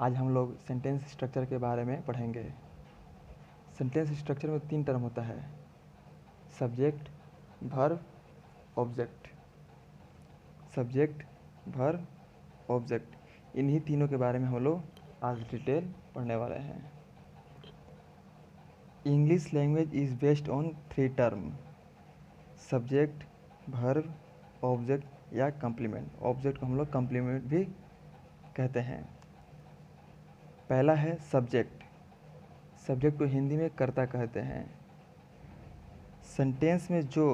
आज हम लोग सेंटेंस स्ट्रक्चर के बारे में पढ़ेंगे। सेंटेंस स्ट्रक्चर में 3 टर्म होता है, subject, verb, object. Subject, verb, object, इन्हीं तीनों के बारे में हम लोग आज डिटेल पढ़ने वाले हैं। English language is based on 3 term, subject, verb, object या कम्प्लीमेंट। ऑब्जेक्ट को हम लोग कम्प्लीमेंट भी कहते हैं। पहला है सब्जेक्ट। सब्जेक्ट को हिंदी में कर्ता कहते हैं। सेंटेंस में जो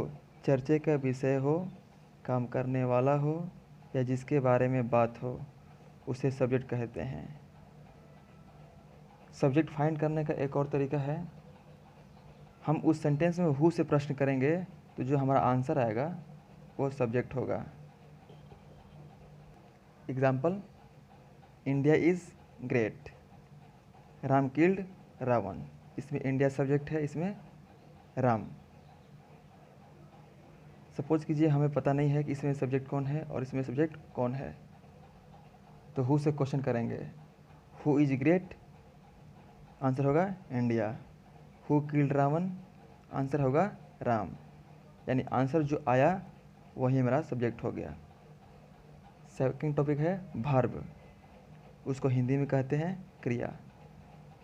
चर्चे का विषय हो, काम करने वाला हो या जिसके बारे में बात हो, उसे सब्जेक्ट कहते हैं। सब्जेक्ट फाइंड करने का एक और तरीका है, हम उस सेंटेंस में हु से प्रश्न करेंगे तो जो हमारा आंसर आएगा वो सब्जेक्ट होगा। Example, India is great, Ram killed Ravan. इसमें इंडिया सब्जेक्ट है, इसमें राम। सपोज कीजिए हमें पता नहीं है कि इसमें सब्जेक्ट कौन है और इसमें सब्जेक्ट कौन है, तो हु से क्वेश्चन करेंगे, हु इज ग्रेट, आंसर होगा India. Who killed Ravan, answer होगा राम। यानी आंसर जो आया वही मेरा सब्जेक्ट हो गया। सेकंड टॉपिक है वर्ब। उसको हिंदी में कहते हैं क्रिया।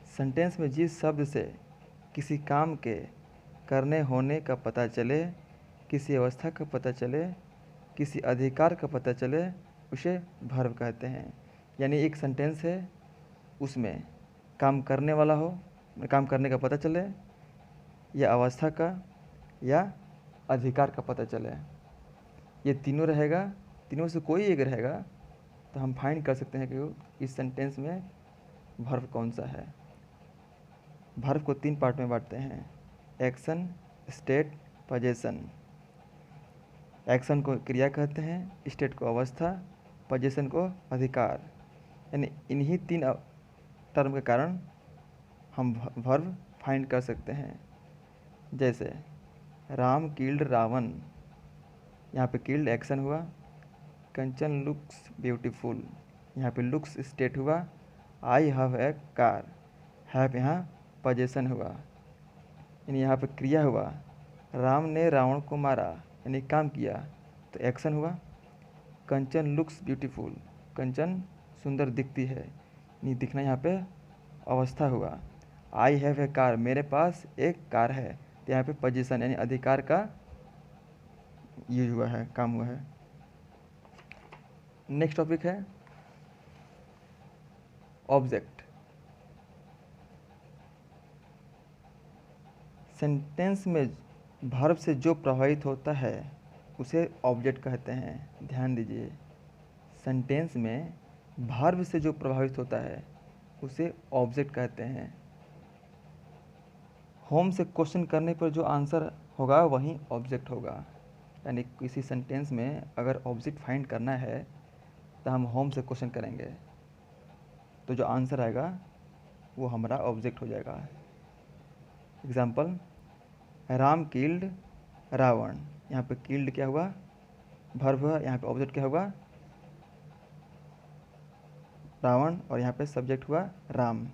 सेंटेंस में जिस शब्द से किसी काम के करने होने का पता चले, किसी अवस्था का पता चले, किसी अधिकार का पता चले, उसे वर्ब कहते हैं। यानी एक सेंटेंस है, उसमें काम करने वाला हो, काम करने का पता चले, या अवस्था का या अधिकार का पता चले, ये तीनों रहेगा, तीनों से कोई एक रहेगा तो हम फाइंड कर सकते हैं कि इस सेंटेंस में वर्ब कौन सा है। वर्ब को 3 पार्ट में बांटते हैं, एक्शन, स्टेट, पोजीशन। एक्शन को क्रिया कहते हैं, स्टेट को अवस्था, पोजीशन को अधिकार। यानी इन्हीं 3 टर्म के कारण हम वर्ब फाइंड कर सकते हैं। जैसे राम किल्ड रावण, यहाँ पे किल्ड एक्शन हुआ, कंचन लुक्स ब्यूटीफुल, यहाँ पे लुक्स स्टेट हुआ, I have a car, have यहाँ पोजीशन हुआ। यानी यहाँ पे क्रिया हुआ, राम ने रावण को मारा यानी काम किया तो एक्शन हुआ। कंचन लुक्स ब्यूटीफुल, कंचन सुंदर दिखती है, यानी दिखना यहाँ पे अवस्था हुआ। आई हैव ए कार, मेरे पास एक कार है, तो यहाँ पे पोजीशन यानी अधिकार का यूज हुआ है, काम हुआ है। नेक्स्ट टॉपिक है ऑब्जेक्ट। सेंटेंस में वर्ब से जो प्रभावित होता है उसे ऑब्जेक्ट कहते हैं। ध्यान दीजिए, सेंटेंस में वर्ब से जो प्रभावित होता है उसे ऑब्जेक्ट कहते हैं। होम से क्वेश्चन करने पर जो आंसर होगा वही ऑब्जेक्ट होगा। यानी किसी सेंटेंस में अगर ऑब्जेक्ट फाइंड करना है तो हम होम से क्वेश्चन करेंगे तो जो आंसर आएगा वो हमारा ऑब्जेक्ट हो जाएगा। एग्जाम्पल, राम किल्ड रावण, यहाँ पे किल्ड क्या हुआ, वर्ब हुआ, यहाँ पे ऑब्जेक्ट क्या होगा, रावण, और यहाँ पे सब्जेक्ट हुआ राम।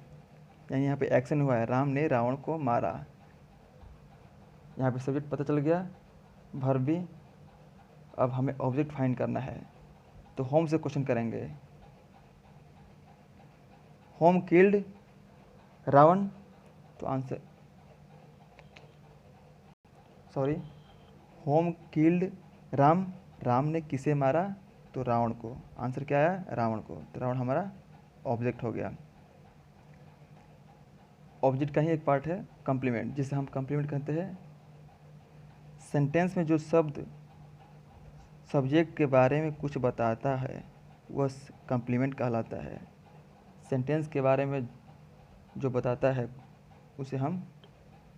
यानी यहाँ पे एक्शन हुआ है, राम ने रावण को मारा। यहाँ पे सब्जेक्ट पता चल गया, वर्ब भी। अब हमें ऑब्जेक्ट फाइंड करना है तो होम से क्वेश्चन करेंगे, होम किल्ड रावण, तो answer home killed Ram, Ram ने किसे मारा, तो रावण को। आंसर क्या आया, रावण को, तो रावण हमारा ऑब्जेक्ट हो गया। ऑब्जेक्ट का ही एक पार्ट है कम्प्लीमेंट, जिसे हम कम्प्लीमेंट कहते हैं। सेंटेंस में जो शब्द सब्जेक्ट के बारे में कुछ बताता है वह कम्प्लीमेंट कहलाता है। सेंटेंस के बारे में जो बताता है उसे हम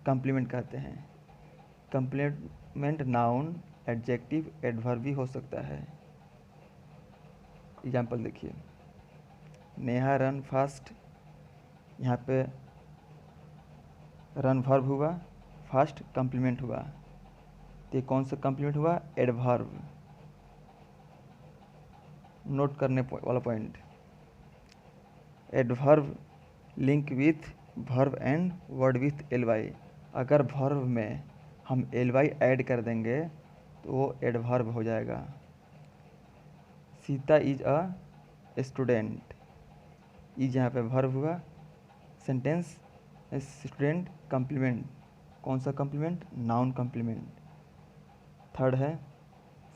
कम्प्लीमेंट कहते हैं। कम्प्लीमेंट नाउन, एडजेक्टिव, एडवर्ब भी हो सकता है। एग्जाम्पल देखिए, नेहा रन फास्ट, यहाँ पे रन वर्ब हुआ, फास्ट कम्प्लीमेंट हुआ, तो ये कौन सा कम्प्लीमेंट हुआ, एडवर्ब। नोट करने वाला point, adverb link with verb and word with ly। अगर वर्ब में हम ly ऐड कर देंगे तो वो एडवर्ब हो जाएगा। Sita is a student, is यहाँ पे वर्ब हुआ। सेंटेंस स्टूडेंट कम्प्लीमेंट, कौन सा कम्प्लीमेंट? Noun complement. थर्ड है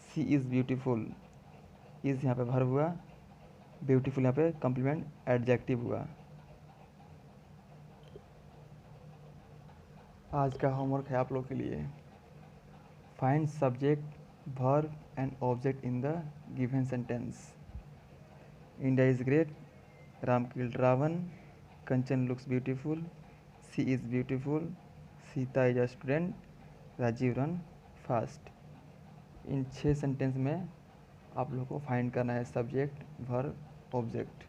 सी इज़ ब्यूटीफुल, इज़ यहाँ पे वर्ब हुआ, ब्यूटीफुल यहाँ पे कम्प्लीमेंट एडजेक्टिव हुआ। आज का होमवर्क है आप लोग के लिए, find subject verb and object in the given sentence. India is great, Ram killed Ravan, Kanchan looks beautiful, she is beautiful, Sita is a student, Rajeev run fast. इन 6 सेंटेंस में आप लोग को फाइंड करना है सब्जेक्ट वर्ब ऑब्जेक्ट।